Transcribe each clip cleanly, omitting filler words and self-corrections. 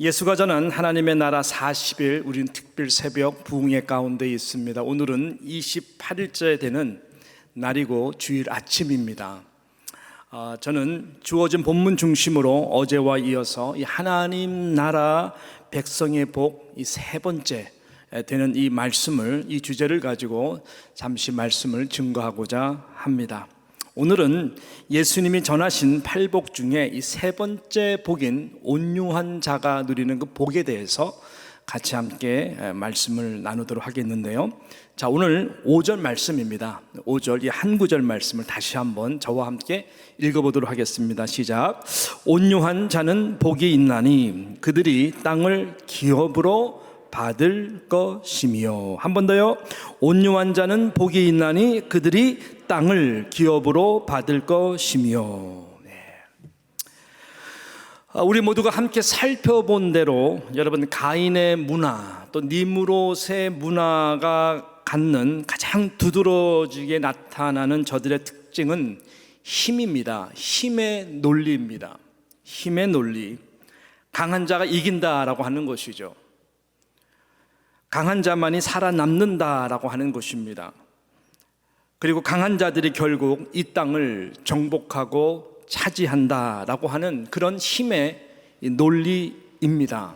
예수가 전한 하나님의 나라 40일 우리는 특별 새벽 부흥회 가운데 있습니다. 오늘은 28일째 되는 날이고 주일 아침입니다. 저는 주어진 본문 중심으로 어제와 이어서 이 하나님 나라 백성의 복 이 세 번째 되는 이 말씀을, 이 주제를 가지고 잠시 말씀을 증거하고자 합니다. 오늘은 예수님이 전하신 팔복 중에 이 세 번째 복인 온유한 자가 누리는 그 복에 대해서 같이 함께 말씀을 나누도록 하겠는데요. 자, 오늘 5절 말씀입니다. 5절 이 한 구절 말씀을 다시 한번 저와 함께 읽어보도록 하겠습니다. 시작. 온유한 자는 복이 있나니 그들이 땅을 기업으로 받을 것이며. 한 번 더요. 온유한 자는 복이 있나니 그들이 땅을 기업으로 받을 것이며. 우리 모두가 함께 살펴본 대로 여러분, 가인의 문화 또 니므롯의 문화가 갖는 가장 두드러지게 나타나는 저들의 특징은 힘입니다. 힘의 논리입니다. 힘의 논리. 강한 자가 이긴다라고 하는 것이죠. 강한 자만이 살아남는다라고 하는 것입니다. 그리고 강한 자들이 결국 이 땅을 정복하고 차지한다라고 하는 그런 힘의 논리입니다.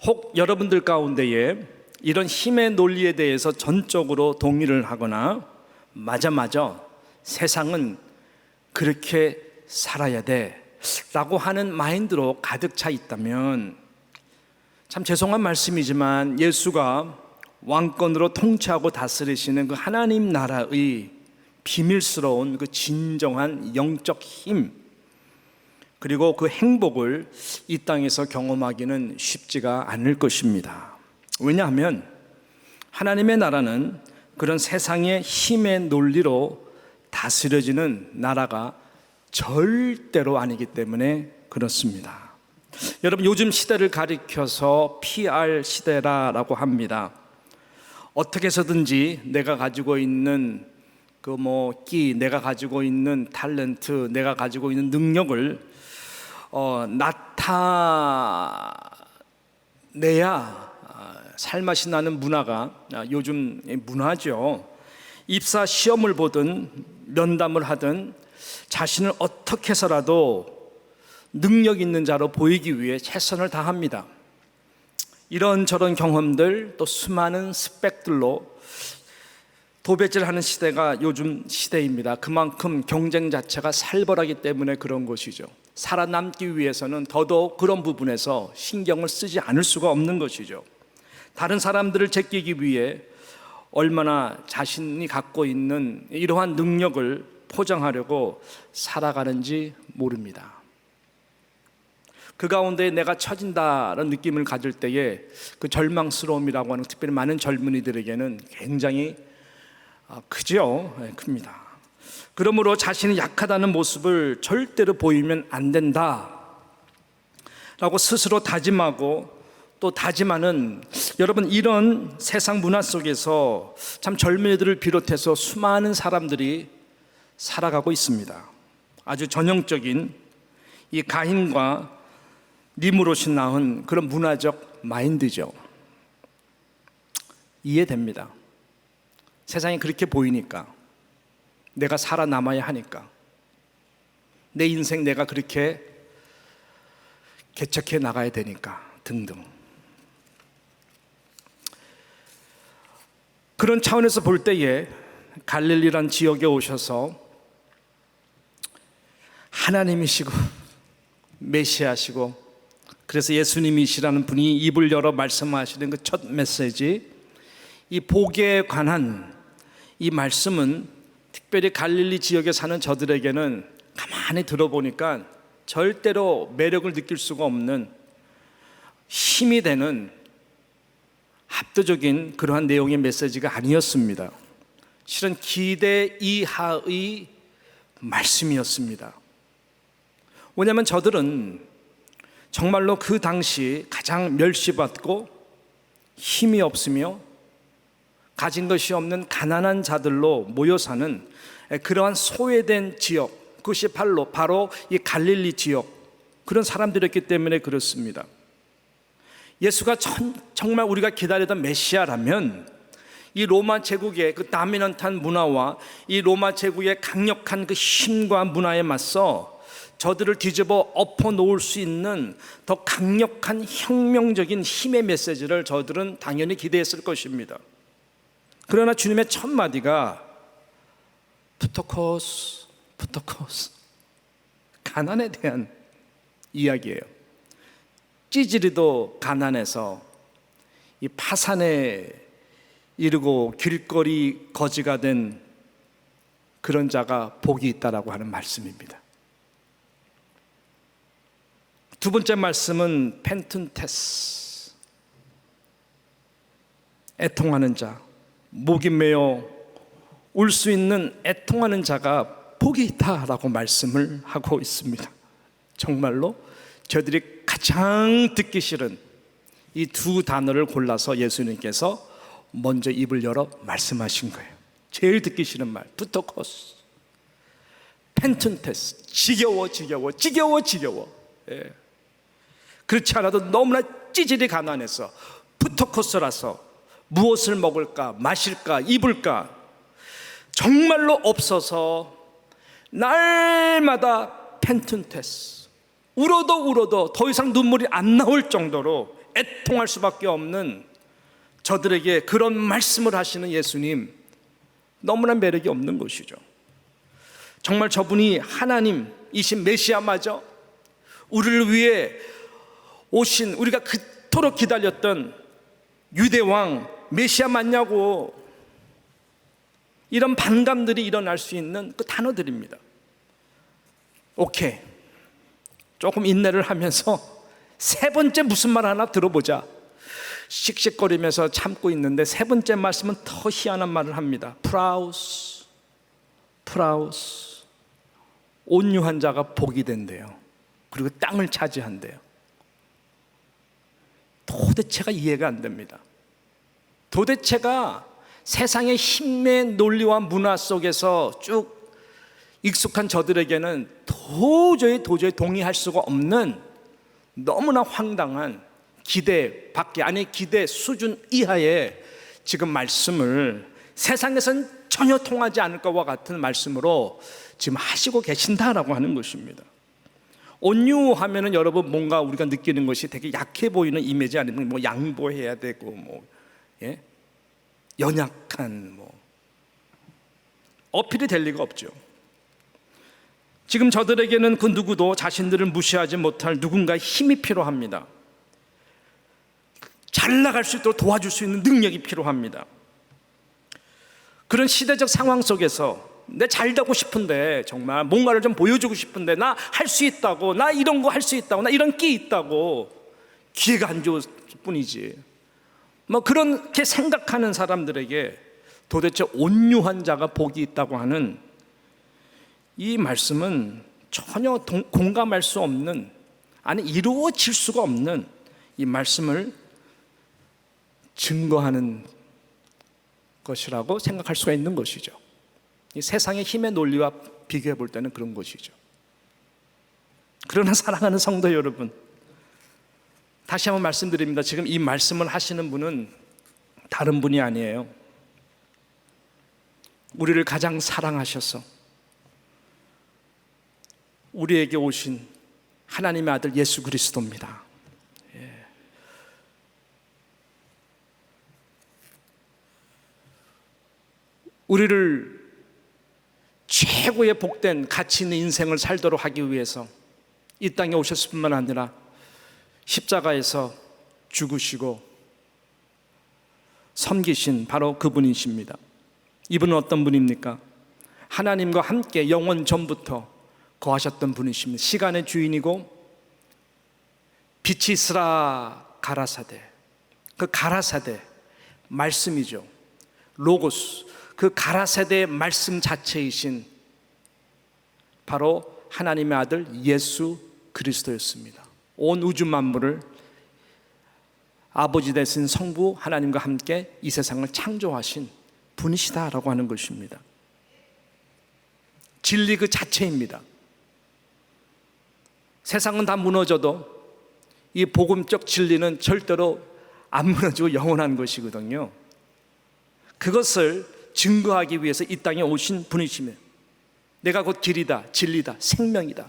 혹 여러분들 가운데에 이런 힘의 논리에 대해서 전적으로 동의를 하거나 맞아 세상은 그렇게 살아야 돼 라고 하는 마인드로 가득 차 있다면 참 죄송한 말씀이지만 예수가 왕권으로 통치하고 다스리시는 그 하나님 나라의 비밀스러운 그 진정한 영적 힘, 그리고 그 행복을 이 땅에서 경험하기는 쉽지가 않을 것입니다. 왜냐하면 하나님의 나라는 그런 세상의 힘의 논리로 다스려지는 나라가 절대로 아니기 때문에 그렇습니다. 여러분, 요즘 시대를 가리켜서 PR 시대라고 합니다. 어떻게 해서든지 내가 가지고 있는 끼, 내가 가지고 있는 탤런트, 내가 가지고 있는 능력을 나타내야 살맛이 나는 문화가 요즘 문화죠. 입사 시험을 보든 면담을 하든 자신을 어떻게 해서라도 능력 있는 자로 보이기 위해 최선을 다합니다. 이런저런 경험들 또 수많은 스펙들로 도배질하는 시대가 요즘 시대입니다. 그만큼 경쟁 자체가 살벌하기 때문에 그런 것이죠. 살아남기 위해서는 더더욱 그런 부분에서 신경을 쓰지 않을 수가 없는 것이죠. 다른 사람들을 제끼기 위해 얼마나 자신이 갖고 있는 이러한 능력을 포장하려고 살아가는지 모릅니다. 그 가운데 내가 처진다는 느낌을 가질 때에 그 절망스러움이라고 하는, 특별히 많은 젊은이들에게는 굉장히 크죠. 큽니다. 그러므로 자신이 약하다는 모습을 절대로 보이면 안 된다 라고 스스로 다짐하고 또 다짐하는, 여러분, 이런 세상 문화 속에서 참 젊은이들을 비롯해서 수많은 사람들이 살아가고 있습니다. 아주 전형적인 이 가인과 니므롯이 낳은 그런 문화적 마인드죠. 이해됩니다. 세상이 그렇게 보이니까, 내가 살아남아야 하니까, 내 인생 내가 그렇게 개척해 나가야 되니까 등등. 그런 차원에서 볼 때에 갈릴리란 지역에 오셔서 하나님이시고 메시아시고, 그래서 예수님이시라는 분이 입을 열어 말씀하시는 그 첫 메시지, 이 복에 관한 이 말씀은 특별히 갈릴리 지역에 사는 저들에게는 가만히 들어보니까 절대로 매력을 느낄 수가 없는, 힘이 되는 압도적인 그러한 내용의 메시지가 아니었습니다. 실은 기대 이하의 말씀이었습니다. 왜냐하면 저들은 정말로 그 당시 가장 멸시받고 힘이 없으며 가진 것이 없는 가난한 자들로 모여 사는 그러한 소외된 지역, 그것이 바로 이 갈릴리 지역, 그런 사람들이었기 때문에 그렇습니다. 예수가 정말 우리가 기다리던 메시아라면 이 로마 제국의 그 다미넌트한 문화와 이 로마 제국의 강력한 그 힘과 문화에 맞서 저들을 뒤집어 엎어 놓을 수 있는 더 강력한 혁명적인 힘의 메시지를 저들은 당연히 기대했을 것입니다. 그러나 주님의 첫 마디가 부토코스, 부토코스, 가난에 대한 이야기예요. 찌질이도 가난해서 이 파산에 이르고 길거리 거지가 된 그런 자가 복이 있다라고 하는 말씀입니다. 두 번째 말씀은 펜툰테스, 애통하는 자, 목이 메어 울 수 있는 애통하는 자가 복이 있다라고 말씀을 하고 있습니다. 정말로 저들이 가장 듣기 싫은 이 두 단어를 골라서 예수님께서 먼저 입을 열어 말씀하신 거예요. 제일 듣기 싫은 말, 부토코스, 펜툰테스, 지겨워, 지겨워, 지겨워, 지겨워. 예. 그렇지 않아도 너무나 찌질이 가난해서 부토코스라서 무엇을 먹을까, 마실까, 입을까 정말로 없어서 날마다 펜툰테스, 울어도 더 이상 눈물이 안 나올 정도로 애통할 수밖에 없는 저들에게 그런 말씀을 하시는 예수님, 너무나 매력이 없는 것이죠. 정말 저분이 하나님이신 메시아마저 우리를 위해 오신, 우리가 그토록 기다렸던 유대왕 메시아 맞냐고, 이런 반감들이 일어날 수 있는 그 단어들입니다. 오케이, 조금 인내를 하면서 세 번째 무슨 말 하나 들어보자. 씩씩거리면서 참고 있는데 세 번째 말씀은 더 희한한 말을 합니다. 프라우스, 프라우스, 온유한 자가 복이 된대요. 그리고 땅을 차지한대요. 도대체가 이해가 안 됩니다. 도대체가 세상의 힘의 논리와 문화 속에서 쭉 익숙한 저들에게는 도저히 동의할 수가 없는 너무나 황당한 기대 밖에, 아니 기대 수준 이하의 지금 말씀을 세상에선 전혀 통하지 않을 것과 같은 말씀으로 지금 하시고 계신다라고 하는 것입니다. 온유하면은 여러분 뭔가 우리가 느끼는 것이 되게 약해 보이는 이미지 아니면 뭐 양보해야 되고 뭐 예? 연약한 뭐 어필이 될 리가 없죠. 지금 저들에게는 그 누구도 자신들을 무시하지 못할 누군가의 힘이 필요합니다. 잘 나갈 수 있도록 도와줄 수 있는 능력이 필요합니다. 그런 시대적 상황 속에서 내 잘 되고 싶은데, 정말 뭔가를 좀 보여주고 싶은데, 나 할 수 있다고, 나 이런 거 할 수 있다고, 나 이런 끼 있다고, 기회가 안 좋을 뿐이지, 뭐 그렇게 생각하는 사람들에게 도대체 온유한 자가 복이 있다고 하는 이 말씀은 전혀 공감할 수 없는, 아니 이루어질 수가 없는 이 말씀을 증거하는 것이라고 생각할 수가 있는 것이죠. 이 세상의 힘의 논리와 비교해 볼 때는 그런 것이죠. 그러나 사랑하는 성도 여러분, 다시 한번 말씀드립니다. 지금 이 말씀을 하시는 분은 다른 분이 아니에요. 우리를 가장 사랑하셔서 우리에게 오신 하나님의 아들 예수 그리스도입니다. 예. 우리를 최고의 복된 가치 있는 인생을 살도록 하기 위해서 이 땅에 오셨을 뿐만 아니라 십자가에서 죽으시고 섬기신 바로 그분이십니다. 이분은 어떤 분입니까? 하나님과 함께 영원 전부터 거하셨던 분이십니다. 시간의 주인이고 빛이 있으라 가라사대, 그 가라사대 말씀이죠. 로고스, 그 가라사대의 말씀 자체이신 바로 하나님의 아들 예수 그리스도였습니다. 온 우주 만물을 아버지 되신 성부 하나님과 함께 이 세상을 창조하신 분이시다라고 하는 것입니다. 진리 그 자체입니다. 세상은 다 무너져도 이 복음적 진리는 절대로 안 무너지고 영원한 것이거든요. 그것을 증거하기 위해서 이 땅에 오신 분이시며 내가 곧 길이다, 진리다, 생명이다.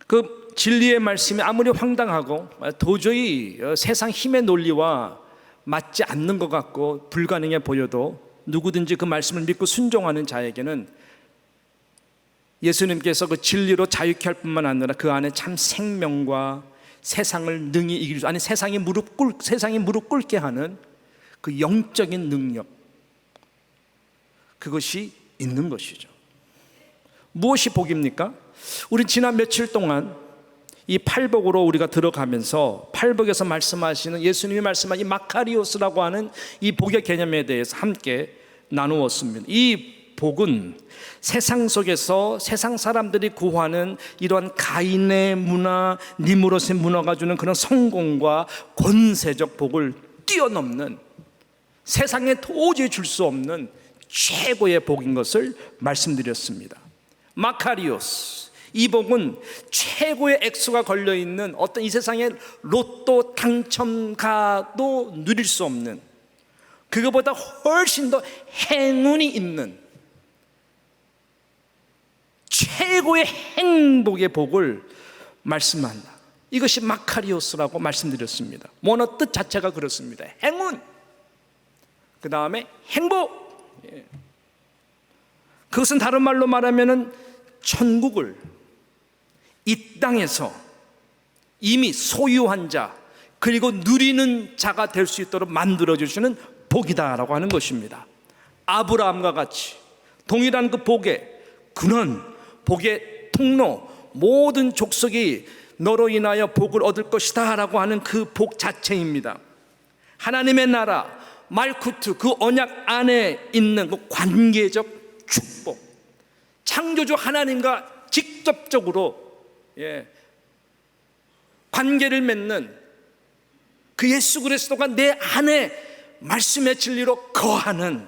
그 진리의 말씀이 아무리 황당하고 도저히 세상 힘의 논리와 맞지 않는 것 같고 불가능해 보여도 누구든지 그 말씀을 믿고 순종하는 자에게는 예수님께서 그 진리로 자유케 할 뿐만 아니라 그 안에 참 생명과 세상을 능히 이길 수, 아니 세상이 무릎 꿇게 하는 그 영적인 능력, 그것이 있는 것이죠. 무엇이 복입니까? 우리 지난 며칠 동안 이 팔복으로 우리가 들어가면서 팔복에서 말씀하시는 예수님이 말씀하신 이 마카리오스라고 하는 이 복의 개념에 대해서 함께 나누었습니다. 이 복은 세상 속에서 세상 사람들이 구하는 이러한 가인의 문화, 니무롯의 문화가 주는 그런 성공과 권세적 복을 뛰어넘는, 세상에 도저히 줄 수 없는 최고의 복인 것을 말씀드렸습니다. 마카리오스, 이 복은 최고의 액수가 걸려있는 어떤 이 세상의 로또 당첨가도 누릴 수 없는, 그거보다 훨씬 더 행운이 있는 최고의 행복의 복을 말씀한다. 이것이 마카리오스라고 말씀드렸습니다. 원어 뜻 자체가 그렇습니다. 행운, 그 다음에 행복. 그것은 다른 말로 말하면 천국을 이 땅에서 이미 소유한 자, 그리고 누리는 자가 될 수 있도록 만들어주시는 복이다라고 하는 것입니다. 아브라함과 같이 동일한 그 복의 근원, 복의 통로, 모든 족속이 너로 인하여 복을 얻을 것이다 라고 하는 그 복 자체입니다. 하나님의 나라 말쿠트, 그 언약 안에 있는 그 관계적 축복, 창조주 하나님과 직접적으로 관계를 맺는 그 예수 그리스도가 내 안에 말씀의 진리로 거하는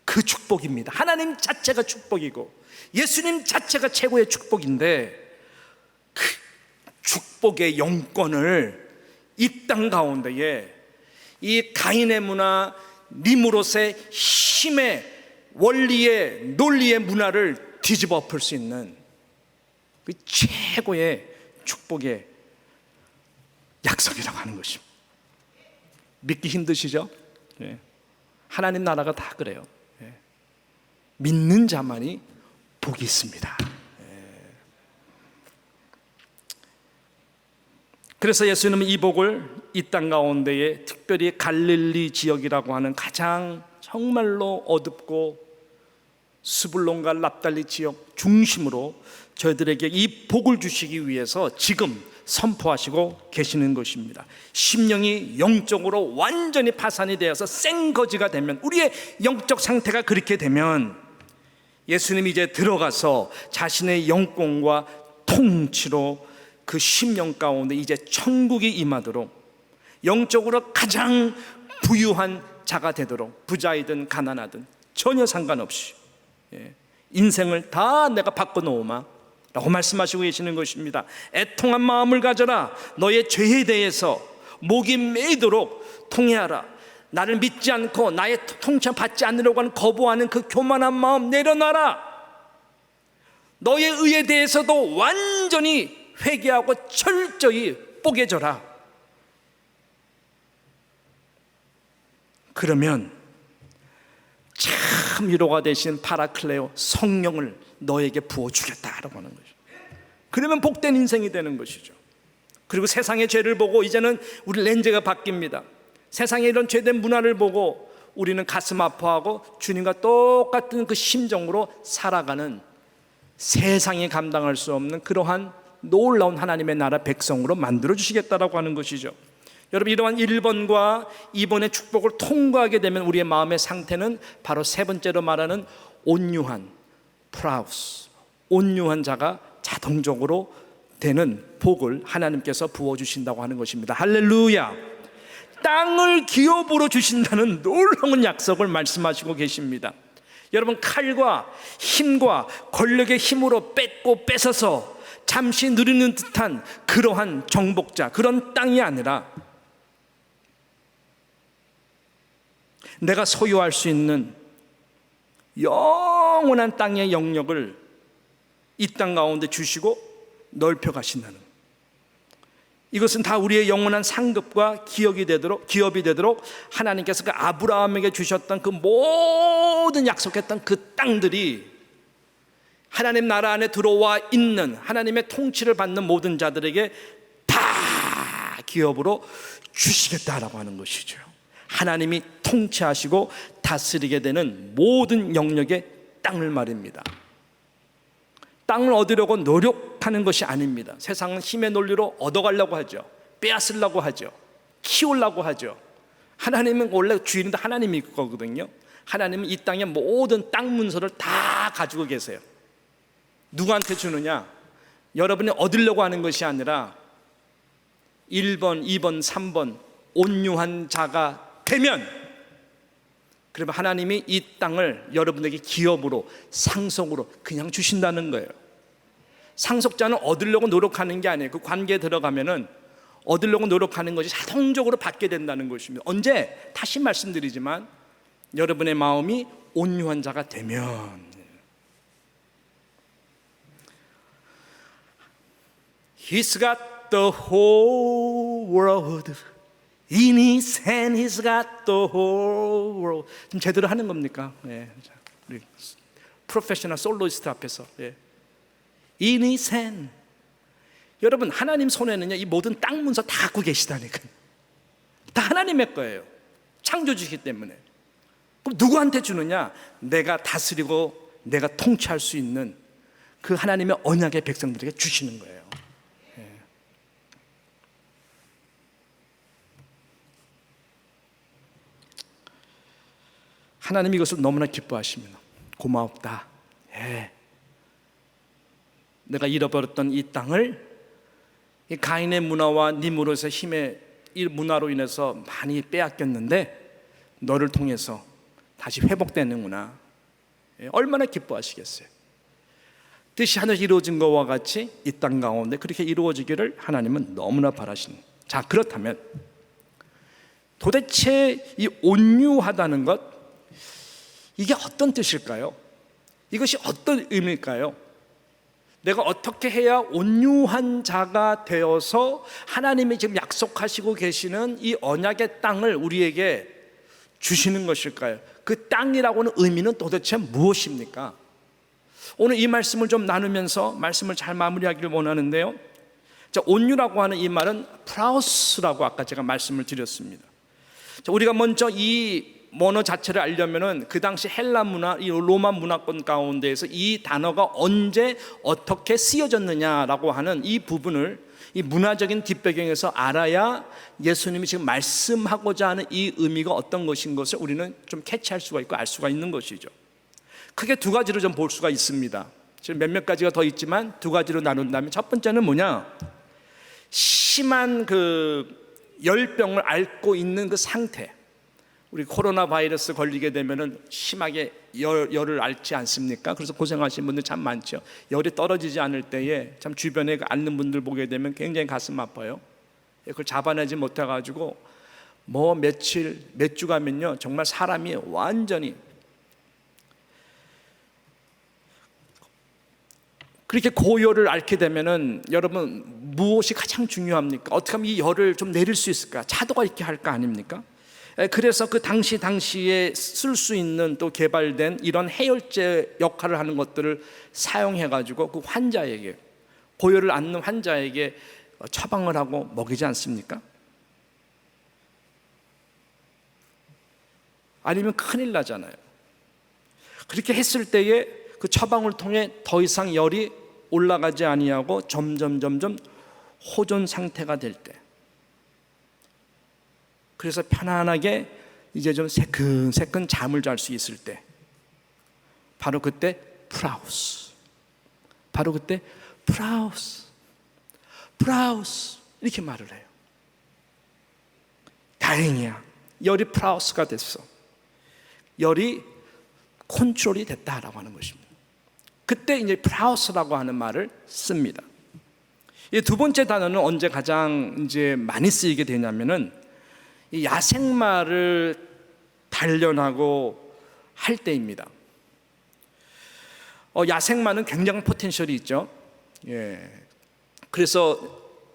그 축복입니다. 하나님 자체가 축복이고 예수님 자체가 최고의 축복인데, 그 축복의 영권을 이 땅 가운데에 이 가인의 문화, 니무롯의 힘의 원리의 논리의 문화를 뒤집어 엎을 수 있는 그 최고의 축복의 약속이라고 하는 것입니다. 믿기 힘드시죠? 하나님 나라가 다 그래요. 믿는 자만이 복이 있습니다. 그래서 예수님은 이 복을 이 땅 가운데에 특별히 갈릴리 지역이라고 하는 가장 정말로 어둡고 스불론과 납달리 지역 중심으로 저희들에게 이 복을 주시기 위해서 지금 선포하시고 계시는 것입니다. 심령이 영적으로 완전히 파산이 되어서 생거지가 되면, 우리의 영적 상태가 그렇게 되면 예수님이 이제 들어가서 자신의 영권과 통치로 그 심령 가운데 이제 천국이 임하도록, 영적으로 가장 부유한 자가 되도록, 부자이든 가난하든 전혀 상관없이 인생을 다 내가 바꿔놓으마 라고 말씀하시고 계시는 것입니다. 애통한 마음을 가져라. 너의 죄에 대해서 목이 메이도록 통회하라. 나를 믿지 않고 나의 통치 받지 않으려고 하는 거부하는 그 교만한 마음 내려놔라. 너의 의에 대해서도 완전히 회개하고 철저히 뽀개져라. 그러면 참 위로가 되신 파라클레오 성령을 너에게 부어주겠다라고 하는 거죠. 그러면 복된 인생이 되는 것이죠. 그리고 세상의 죄를 보고 이제는 우리 렌즈가 바뀝니다. 세상의 이런 죄된 문화를 보고 우리는 가슴 아파하고 주님과 똑같은 그 심정으로 살아가는, 세상이 감당할 수 없는 그러한 놀라운 하나님의 나라 백성으로 만들어 주시겠다라고 하는 것이죠. 여러분, 이러한 1번과 2번의 축복을 통과하게 되면 우리의 마음의 상태는 바로 세 번째로 말하는 온유한 프라우스, 온유한 자가 자동적으로 되는 복을 하나님께서 부어주신다고 하는 것입니다. 할렐루야. 땅을 기업으로 주신다는 놀라운 약속을 말씀하시고 계십니다. 여러분, 칼과 힘과 권력의 힘으로 뺏고 뺏어서 잠시 누리는 듯한 그러한 정복자, 그런 땅이 아니라 내가 소유할 수 있는 영원한 땅의 영역을 이 땅 가운데 주시고 넓혀 가신다는, 이것은 다 우리의 영원한 상급과 기업이 되도록 하나님께서 그 아브라함에게 주셨던 그 모든 약속했던 그 땅들이 하나님 나라 안에 들어와 있는, 하나님의 통치를 받는 모든 자들에게 다 기업으로 주시겠다라고 하는 것이죠. 하나님이 통치하시고 다스리게 되는 모든 영역의 땅을 말입니다. 땅을 얻으려고 노력하는 것이 아닙니다. 세상은 힘의 논리로 얻어가려고 하죠. 빼앗으려고 하죠. 키우려고 하죠. 하나님은 원래 주인은 하나님일 거거든요. 하나님은 이 땅의 모든 땅 문서를 다 가지고 계세요. 누구한테 주느냐? 여러분이 얻으려고 하는 것이 아니라 1번, 2번, 3번 온유한 자가 되면, 그러면 하나님이 이 땅을 여러분에게 기업으로, 상속으로 그냥 주신다는 거예요. 상속자는 얻으려고 노력하는 게 아니에요. 그 관계에 들어가면은 얻으려고 노력하는 것이 자동적으로 받게 된다는 것입니다. 언제? 다시 말씀드리지만 여러분의 마음이 온유한 자가 되면. He's got the whole world in his hand. He's got the whole world. 지금 제대로 하는 겁니까? 네. 우리 프로페셔널 솔로이스트 앞에서, 네. In his hand. 여러분, 하나님 손에는요, 이 모든 땅 문서 다 갖고 계시다니까. 다 하나님의 거예요. 창조주시기 때문에. 그럼 누구한테 주느냐? 내가 다스리고 내가 통치할 수 있는 그 하나님의 언약의 백성들에게 주시는 거예요. 하나님이 이것을 너무나 기뻐하십니다. 고맙다. 예. 내가 잃어버렸던 이 땅을 이 가인의 문화와 니므롯의 힘의 이 문화로 인해서 많이 빼앗겼는데 너를 통해서 다시 회복되는구나. 예. 얼마나 기뻐하시겠어요. 뜻이 하늘에 이루어진 것과 같이 이 땅 가운데 그렇게 이루어지기를 하나님은 너무나 바라시는. 자, 그렇다면 도대체 이 온유하다는 것, 이게 어떤 뜻일까요? 이것이 어떤 의미일까요? 내가 어떻게 해야 온유한 자가 되어서 하나님이 지금 약속하시고 계시는 이 언약의 땅을 우리에게 주시는 것일까요? 그 땅이라고는 의미는 도대체 무엇입니까? 오늘 이 말씀을 좀 나누면서 말씀을 잘 마무리하기를 원하는데요. 자, 온유라고 하는 이 말은 프라우스라고 아까 제가 말씀을 드렸습니다. 자, 우리가 먼저 이 언어 자체를 알려면은 그 당시 헬라 문화, 이 로마 문화권 가운데에서 이 단어가 언제 어떻게 쓰여졌느냐라고 하는 이 부분을, 이 문화적인 뒷배경에서 알아야 예수님이 지금 말씀하고자 하는 이 의미가 어떤 것인 것을 우리는 좀 캐치할 수가 있고 알 수가 있는 것이죠. 크게 두 가지로 좀 볼 수가 있습니다. 지금 몇몇 가지가 더 있지만 두 가지로 나눈다면, 첫 번째는 뭐냐? 심한 그 열병을 앓고 있는 그 상태. 우리 코로나 바이러스 걸리게 되면은 심하게 열을 앓지 않습니까? 그래서 고생하시는 분들 참 많죠. 열이 떨어지지 않을 때에 참 주변에 앓는 분들 보게 되면 굉장히 가슴 아파요. 그걸 잡아내지 못해가지고 뭐 며칠, 몇 주 가면요 정말 사람이 완전히 그렇게 고열을 앓게 되면은 여러분 무엇이 가장 중요합니까? 어떻게 하면 이 열을 좀 내릴 수 있을까? 차도가 있게 할까 아닙니까? 그래서 그 당시에 쓸 수 있는 또 개발된 이런 해열제 역할을 하는 것들을 사용해가지고 그 환자에게, 고열을 앓는 환자에게 처방을 하고 먹이지 않습니까? 아니면 큰일 나잖아요. 그렇게 했을 때에 그 처방을 통해 더 이상 열이 올라가지 아니하고 점점 호전 상태가 될 때, 그래서 편안하게 이제 좀 새끈새끈 잠을 잘 수 있을 때, 바로 그때 프라우스, 바로 그때 프라우스 이렇게 말을 해요. 다행이야, 열이 프라우스가 됐어, 열이 컨트롤이 됐다라고 하는 것입니다. 그때 이제 프라우스라고 하는 말을 씁니다. 이 두 번째 단어는 언제 가장 이제 많이 쓰이게 되냐면은 이 야생마를 단련하고 할 때입니다. 야생마는 굉장한 포텐셜이 있죠. 예. 그래서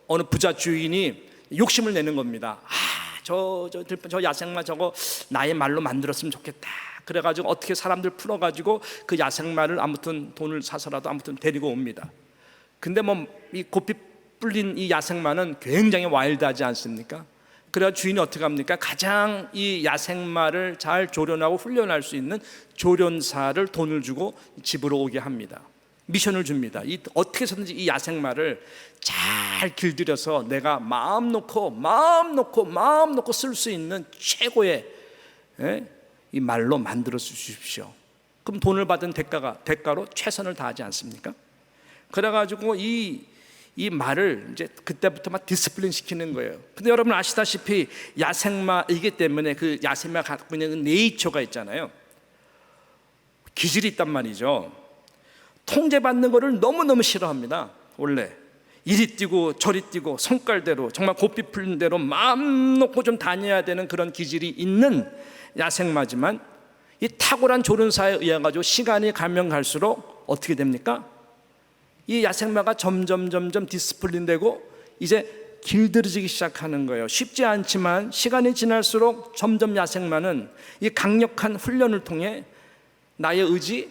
어느 부자 주인이 욕심을 내는 겁니다. 저 야생마 저거 나의 말로 만들었으면 좋겠다. 그래가지고 어떻게 사람들 풀어가지고 그 야생마를 아무튼 돈을 사서라도 아무튼 데리고 옵니다. 근데 뭐 이 고삐 뿔린 이 야생마는 굉장히 와일드하지 않습니까? 그래서 주인이 어떻게 합니까? 가장 이 야생마를 잘 조련하고 훈련할 수 있는 조련사를 돈을 주고 집으로 오게 합니다. 미션을 줍니다. 어떻게 해서든지 이 야생마를 잘 길들여서 내가 마음 놓고 쓸 수 있는 최고의 이 말로 만들어 주십시오. 그럼 돈을 받은 대가로 최선을 다하지 않습니까? 그래가지고 이 말을 이제 그때부터 막 디스플린 시키는 거예요. 근데 여러분 아시다시피 야생마이기 때문에 그 야생마가 갖고 있는 그 네이처가 있잖아요. 기질이 있단 말이죠. 통제받는 거를 너무너무 싫어합니다. 원래 이리 뛰고 저리 뛰고 성깔대로 정말 고삐 풀린 대로 마음 놓고 좀 다녀야 되는 그런 기질이 있는 야생마지만 이 탁월한 조련사에 의해 가지고 시간이 가면 갈수록 어떻게 됩니까? 이 야생마가 점점 디스플린되고 이제 길들여지기 시작하는 거예요. 쉽지 않지만 시간이 지날수록 점점 야생마는 이 강력한 훈련을 통해 나의 의지,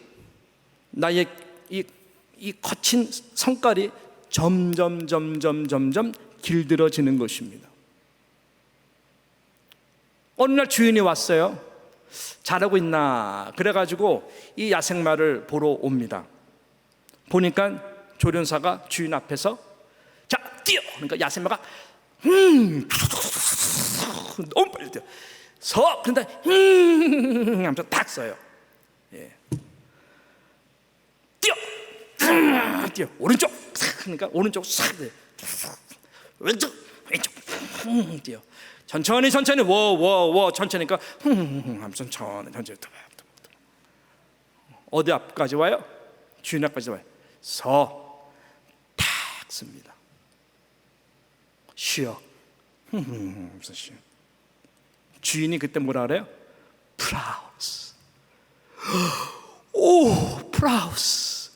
나의 이 거친 성깔이 점점 길들어지는 것입니다. 어느 날 주인이 왔어요. 잘하고 있나? 그래가지고 이 야생마를 보러 옵니다. 보니까 조련사가 주인 앞에서 자 뛰어! 그러니까 야생마가 너무 빨리 뛰어. 그런데 하면서 딱 써요. 예. 뛰어 오른쪽 그러니까 오른쪽 싹 왼쪽 뛰어 천천히 워 천천히 그러니까 하면서 천천히 어디 앞까지 와요? 주인 앞까지 와요. 탁 씁니다. 쉬어. 쉬어. 주인이 그때 뭐라 그래요? 프라우스. 오 프라우스.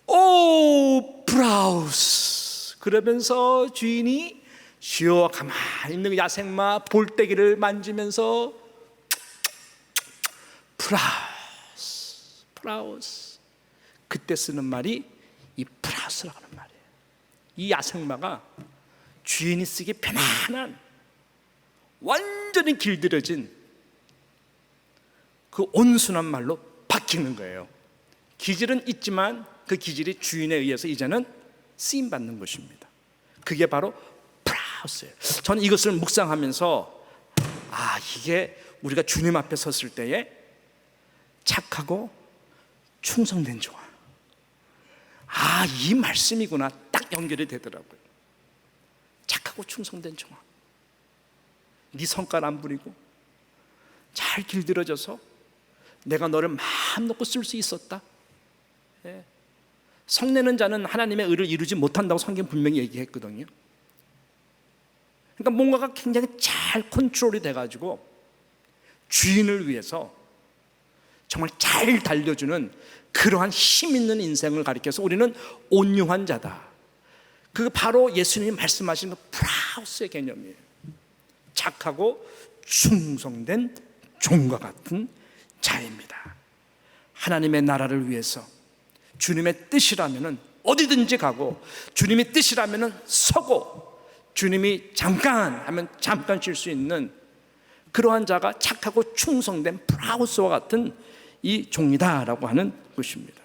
오 프라우스. 그러면서 주인이 쉬어 가만히 있는 야생마 볼때기를 만지면서 프라우스. 그때 쓰는 말이 이 프라우스라고 하는 말이에요. 이 야생마가 주인이 쓰기 편안한 완전히 길들여진 그 온순한 말로 바뀌는 거예요. 기질은 있지만 그 기질이 주인에 의해서 이제는 쓰임받는 것입니다. 그게 바로 프라우스예요. 저는 이것을 묵상하면서 이게 우리가 주님 앞에 섰을 때에 착하고 충성된 종아, 이 말씀이구나 딱 연결이 되더라고요. 착하고 충성된 종아, 네 성깔 안 부리고 잘 길들여져서 내가 너를 마음 놓고 쓸 수 있었다. 성내는 자는 하나님의 의를 이루지 못한다고 성경 분명히 얘기했거든요. 그러니까 뭔가가 굉장히 잘 컨트롤이 돼가지고 주인을 위해서 정말 잘 달려주는 그러한 힘 있는 인생을 가리켜서 우리는 온유한 자다. 그게 바로 예수님이 말씀하신 그 프라우스의 개념이에요. 착하고 충성된 종과 같은 자입니다. 하나님의 나라를 위해서 주님의 뜻이라면 어디든지 가고, 주님의 뜻이라면 서고, 주님이 잠깐 하면 잠깐 쉴 수 있는 그러한 자가 착하고 충성된 프라우스와 같은 이 종이다라고 하는 것입니다.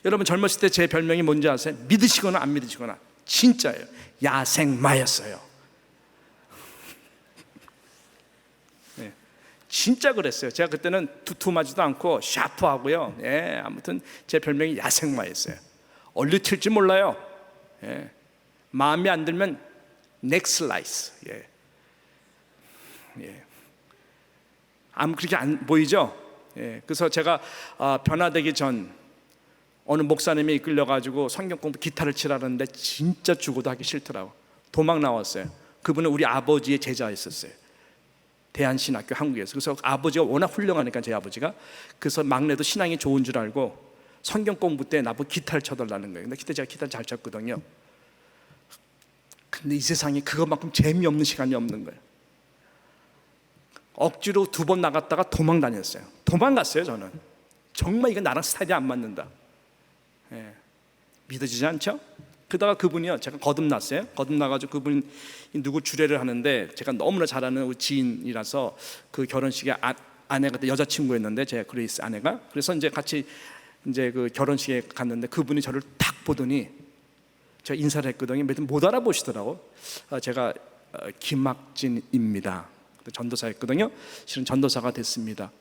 여러분 젊었을 때 제 별명이 뭔지 아세요? 믿으시거나 안 믿으시거나 진짜예요. 야생마였어요. 네, 진짜 그랬어요. 제가 그때는 두툼하지도 않고 샤프하고요. 아무튼 제 별명이 야생마였어요. 얼리 튈지 몰라요. 마음에 안 들면 넥슬라이스. 그렇게 안 보이죠? 그래서 제가 변화되기 전 어느 목사님이 이끌려가지고 성경 공부 기타를 치라는데 진짜 죽어도 하기 싫더라고. 도망 나왔어요. 그분은 우리 아버지의 제자였었어요. 대한신학교 한국에서. 그래서 아버지가 워낙 훌륭하니까 제 아버지가, 그래서 막내도 신앙이 좋은 줄 알고 성경 공부 때 나보고 기타를 쳐달라는 거예요. 근데 그때 제가 기타를 잘 쳤거든요. 근데 이 세상에 그것만큼 재미없는 시간이 없는 거예요. 억지로 2번 나갔다가 도망 다녔어요. 도망갔어요. 저는 정말 이건 나랑 스타일이 안 맞는다. 예. 믿어지지 않죠? 그러다가 그분이요, 제가 거듭났어요. 거듭나가지고 그분이 누구 주례를 하는데 제가 너무나 잘 아는 우리 지인이라서 그 결혼식에 아내가 그때 여자친구였는데, 제 그레이스 아내가. 그래서 이제 같이 이제 그 결혼식에 갔는데 그분이 저를 딱 보더니 제가 인사를 했거든요. 못 알아보시더라고. 제가 김학진입니다. 전도사였거든요. 실은 전도사가 됐습니다.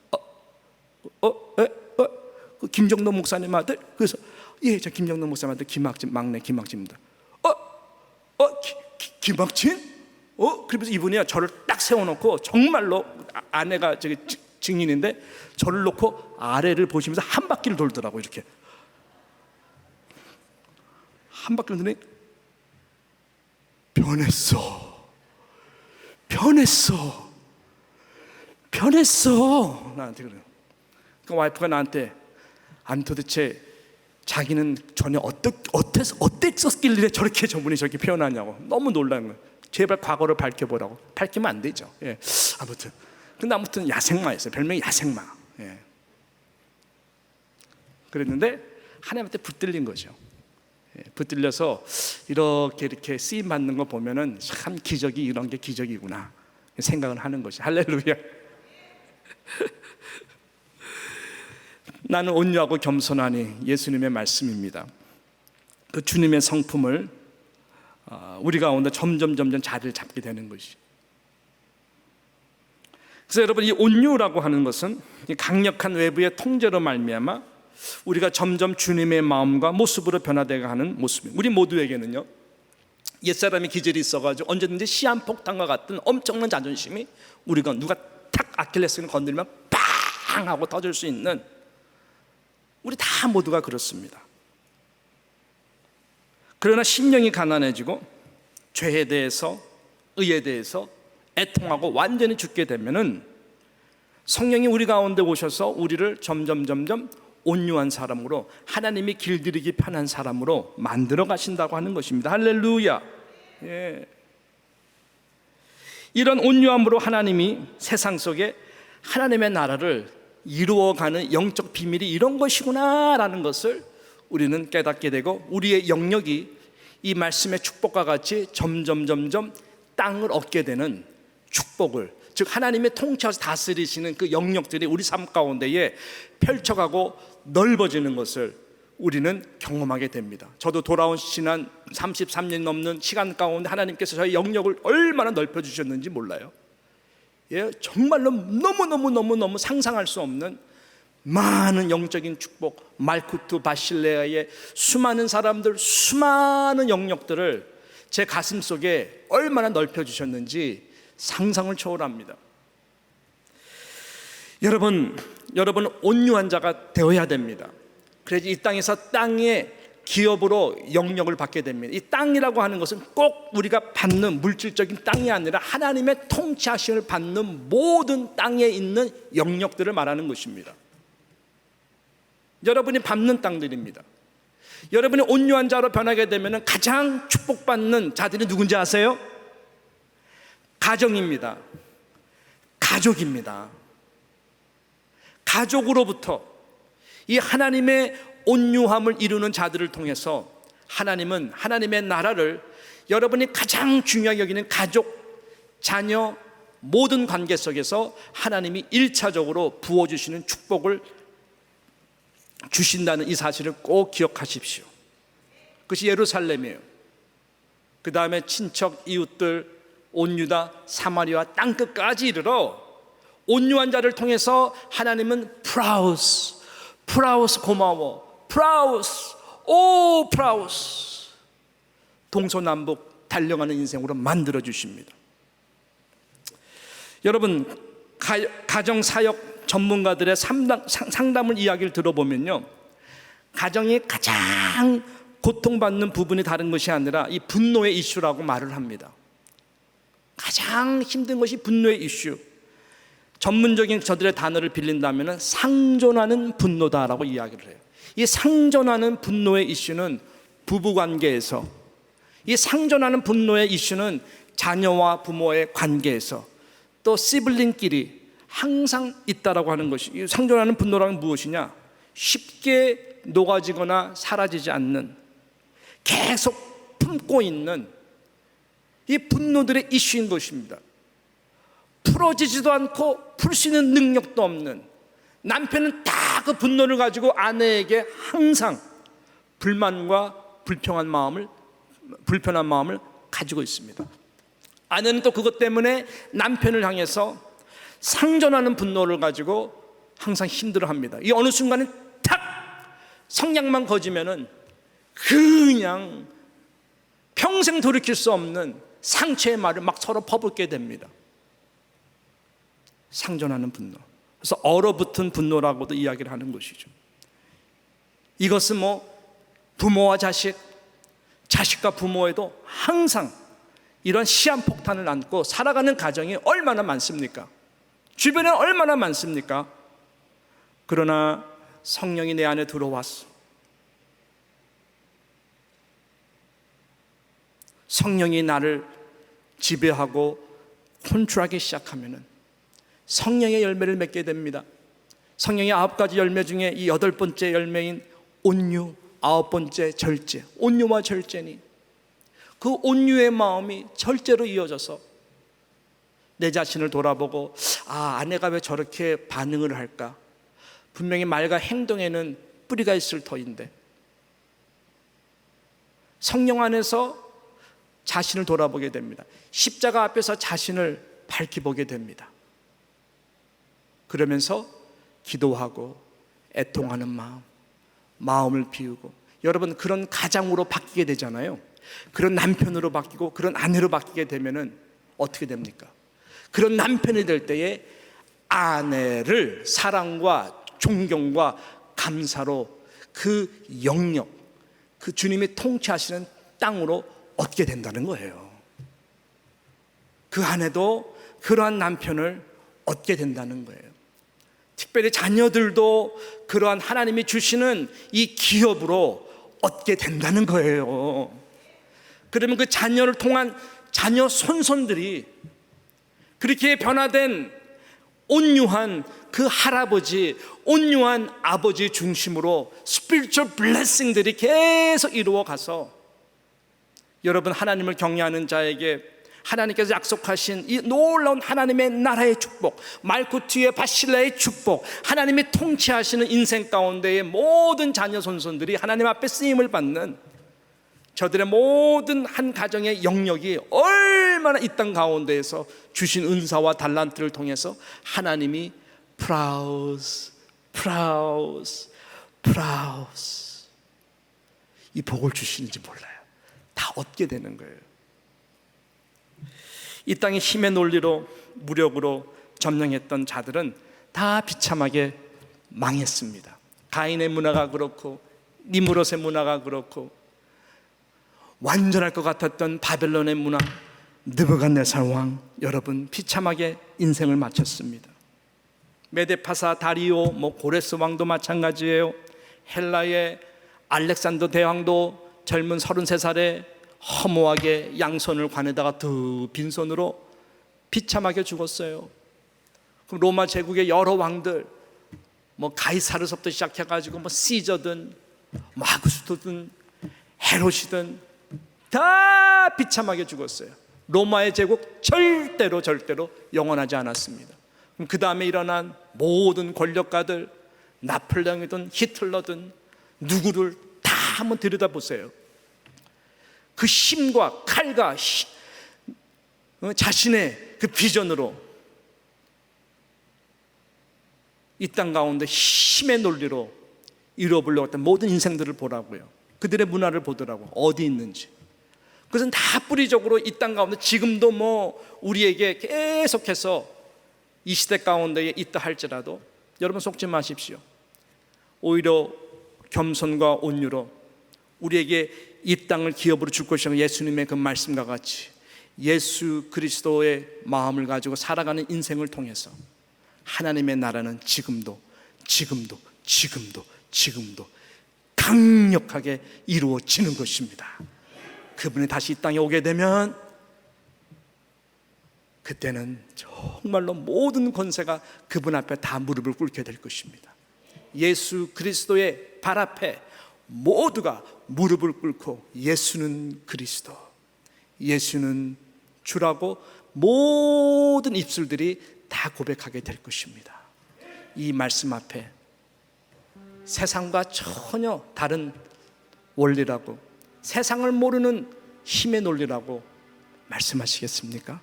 그 김정도 목사님 아들? 그래서 예, 저 김정도 목사님 아들 김학진, 막내 김학진입니다. 김학진? 그러면서 이분이 저를 딱 세워놓고, 정말로 아내가 저기 증인인데 저를 놓고 아래를 보시면서 한 바퀴를 돌더라고요. 이렇게 한 바퀴를 돌더니 변했어 나한테 그래요. 그 와이프가 나한테, 아니 도대체 자기는 전혀 어땠었길래 저렇게 저분이 저렇게 표현하냐고 너무 놀란 거예요. 제발 과거를 밝혀보라고. 밝히면 안 되죠. 예. 아무튼 야생마였어요. 별명이 야생마. 예. 그랬는데 하나님한테 붙들린 거죠. 예. 붙들려서 이렇게 쓰임 받는 거 보면은 참 기적이, 이런 게 기적이구나 생각을 하는 것이. 할렐루야. 나는 온유하고 겸손하니 예수님의 말씀입니다. 그 주님의 성품을 우리 가운데 점점 자리를 잡게 되는 것이. 그래서 여러분, 이 온유라고 하는 것은 강력한 외부의 통제로 말미암아 우리가 점점 주님의 마음과 모습으로 변화되어 가는 모습입니다. 우리 모두에게는요, 옛사람이 기질이 있어가지고 언제든지 시한폭탄과 같은 엄청난 자존심이, 우리가 누가 탁 아킬레스건을 건드리면 빵 하고 터질 수 있는, 우리 다 모두가 그렇습니다. 그러나 심령이 가난해지고 죄에 대해서, 의에 대해서 애통하고 완전히 죽게 되면은 성령이 우리 가운데 오셔서 우리를 점점 온유한 사람으로, 하나님이 길들이기 편한 사람으로 만들어 가신다고 하는 것입니다. 할렐루야. 예. 이런 온유함으로 하나님이 세상 속에 하나님의 나라를 이루어가는 영적 비밀이 이런 것이구나라는 것을 우리는 깨닫게 되고, 우리의 영역이 이 말씀의 축복과 같이 점점 땅을 얻게 되는 축복을, 즉 하나님의 통치하셔서 다스리시는 그 영역들이 우리 삶 가운데에 펼쳐가고 넓어지는 것을 우리는 경험하게 됩니다. 저도 돌아온 지난 33년 넘는 시간 가운데 하나님께서 저의 영역을 얼마나 넓혀주셨는지 몰라요. 예, 정말로 너무 상상할 수 없는 많은 영적인 축복, 말쿠트 바실레아의 수많은 사람들, 수많은 영역들을 제 가슴 속에 얼마나 넓혀주셨는지 상상을 초월합니다. 여러분 온유한 자가 되어야 됩니다. 그래서 이 땅에서 땅의 기업으로 영역을 받게 됩니다. 이 땅이라고 하는 것은 꼭 우리가 받는 물질적인 땅이 아니라 하나님의 통치하심을 받는 모든 땅에 있는 영역들을 말하는 것입니다. 여러분이 밟는 땅들입니다. 여러분이 온유한 자로 변하게 되면 가장 축복받는 자들이 누군지 아세요? 가정입니다. 가족입니다. 가족으로부터 이 하나님의 온유함을 이루는 자들을 통해서 하나님은 하나님의 나라를, 여러분이 가장 중요하게 여기는 가족, 자녀, 모든 관계 속에서 하나님이 1차적으로 부어주시는 축복을 주신다는 이 사실을 꼭 기억하십시오. 그것이 예루살렘이에요. 그 다음에 친척, 이웃들, 온 유다, 사마리아 땅끝까지 이르러 온유한 자를 통해서 하나님은 프라우스 고마워, 프라우스 동서남북 달려가는 인생으로 만들어 주십니다. 여러분, 가정사역 전문가들의 상담을 이야기를 들어보면요, 가정이 가장 고통받는 부분이 다른 것이 아니라 이 분노의 이슈라고 말을 합니다. 가장 힘든 것이 분노의 이슈. 전문적인 저들의 단어를 빌린다면 상존하는 분노다라고 이야기를 해요. 이 상존하는 분노의 이슈는 부부관계에서, 이 상존하는 분노의 이슈는 자녀와 부모의 관계에서, 또 시블링끼리 항상 있다라고 하는 것이, 이 상존하는 분노란 무엇이냐? 쉽게 녹아지거나 사라지지 않는, 계속 품고 있는 이 분노들의 이슈인 것입니다. 풀어지지도 않고 풀 수 있는 능력도 없는, 남편은 다 그 분노를 가지고 아내에게 항상 불만과 불편한 마음을 가지고 있습니다. 아내는 또 그것 때문에 남편을 향해서 상존하는 분노를 가지고 항상 힘들어합니다. 이 어느 순간에 탁 성냥만 거지면은 그냥 평생 돌이킬 수 없는 상처의 말을 막 서로 퍼붓게 됩니다. 상존하는 분노. 그래서 얼어붙은 분노라고도 이야기를 하는 것이죠. 이것은 부모와 자식, 자식과 부모에도 항상 이런 시한폭탄을 안고 살아가는 가정이 얼마나 많습니까? 주변에 얼마나 많습니까? 그러나 성령이 내 안에 들어왔어. 성령이 나를 지배하고 컨트롤하기 시작하면은 성령의 열매를 맺게 됩니다. 성령의 9가지 열매 중에 이 8번째 열매인 온유, 9번째 절제, 온유와 절제니 그 온유의 마음이 절제로 이어져서 내 자신을 돌아보고, 아내가 왜 저렇게 반응을 할까? 분명히 말과 행동에는 뿌리가 있을 터인데, 성령 안에서 자신을 돌아보게 됩니다. 십자가 앞에서 자신을 밝히 보게 됩니다. 그러면서 기도하고 애통하는 마음을 비우고, 여러분 그런 가장으로 바뀌게 되잖아요. 그런 남편으로 바뀌고 그런 아내로 바뀌게 되면은 어떻게 됩니까? 그런 남편이 될 때에 아내를 사랑과 존경과 감사로 그 영역, 그 주님이 통치하시는 땅으로 얻게 된다는 거예요. 그 아내도 그러한 남편을 얻게 된다는 거예요. 특별히 자녀들도 그러한 하나님이 주시는 이 기업으로 얻게 된다는 거예요. 그러면 그 자녀를 통한 자녀 손손들이 그렇게 변화된 온유한 그 할아버지, 온유한 아버지 중심으로 스피리추얼 블레싱들이 계속 이루어가서, 여러분 하나님을 경외하는 자에게 하나님께서 약속하신 이 놀라운 하나님의 나라의 축복, 말쿠티의 바실라의 축복, 하나님이 통치하시는 인생 가운데의 모든 자녀 손손들이 하나님 앞에 쓰임을 받는, 저들의 모든 한 가정의 영역이 얼마나 이 땅 가운데에서 주신 은사와 달란트를 통해서 하나님이 프라우스 이 복을 주시는지 몰라요. 다 얻게 되는 거예요. 이 땅의 힘의 논리로, 무력으로 점령했던 자들은 다 비참하게 망했습니다. 가인의 문화가 그렇고, 니므롯의 문화가 그렇고, 완전할 것 같았던 바벨론의 문화, 느부갓네살 왕, 여러분 비참하게 인생을 마쳤습니다. 메데파사 다리오, 고레스 왕도 마찬가지예요. 헬라의 알렉산더 대왕도 젊은 33살에 허무하게 양손을 관에다가 빈손으로 비참하게 죽었어요. 그럼 로마 제국의 여러 왕들, 가이사르서부터 시작해가지고 시저든 아구스토든 헤롯이든 다 비참하게 죽었어요. 로마의 제국 절대로 영원하지 않았습니다. 그럼 그 다음에 일어난 모든 권력가들, 나폴레옹이든 히틀러든 누구를 다 한번 들여다보세요. 그 힘과 칼과 자신의 그 비전으로 이 땅 가운데 힘의 논리로 이루어보려고 했던 모든 인생들을 보라고요. 그들의 문화를 보더라고. 어디 있는지. 그것은 다 뿌리적으로 이 땅 가운데 지금도 우리에게 계속해서 이 시대 가운데에 있다 할지라도 여러분 속지 마십시오. 오히려 겸손과 온유로 우리에게 이 땅을 기업으로 줄 것이라는 예수님의 그 말씀과 같이 예수 그리스도의 마음을 가지고 살아가는 인생을 통해서 하나님의 나라는 지금도 강력하게 이루어지는 것입니다. 그분이 다시 이 땅에 오게 되면 그때는 정말로 모든 권세가 그분 앞에 다 무릎을 꿇게 될 것입니다. 예수 그리스도의 발 앞에 모두가 무릎을 꿇고 예수는 그리스도, 예수는 주라고 모든 입술들이 다 고백하게 될 것입니다. 이 말씀 앞에 세상과 전혀 다른 원리라고, 세상을 모르는 힘의 논리라고 말씀하시겠습니까?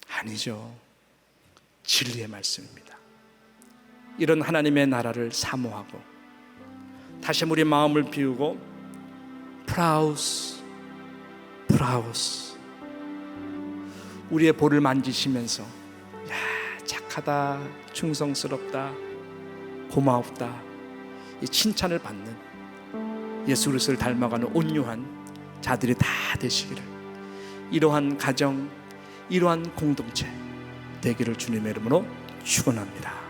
아니죠. 진리의 말씀입니다. 이런 하나님의 나라를 사모하고 다시 우리 마음을 비우고 프라우스 우리의 볼을 만지시면서 야, 착하다, 충성스럽다, 고마웠다, 이 칭찬을 받는 예수 그리스도를 닮아가는 온유한 자들이 다 되시기를, 이러한 가정, 이러한 공동체 되기를 주님의 이름으로 축원합니다.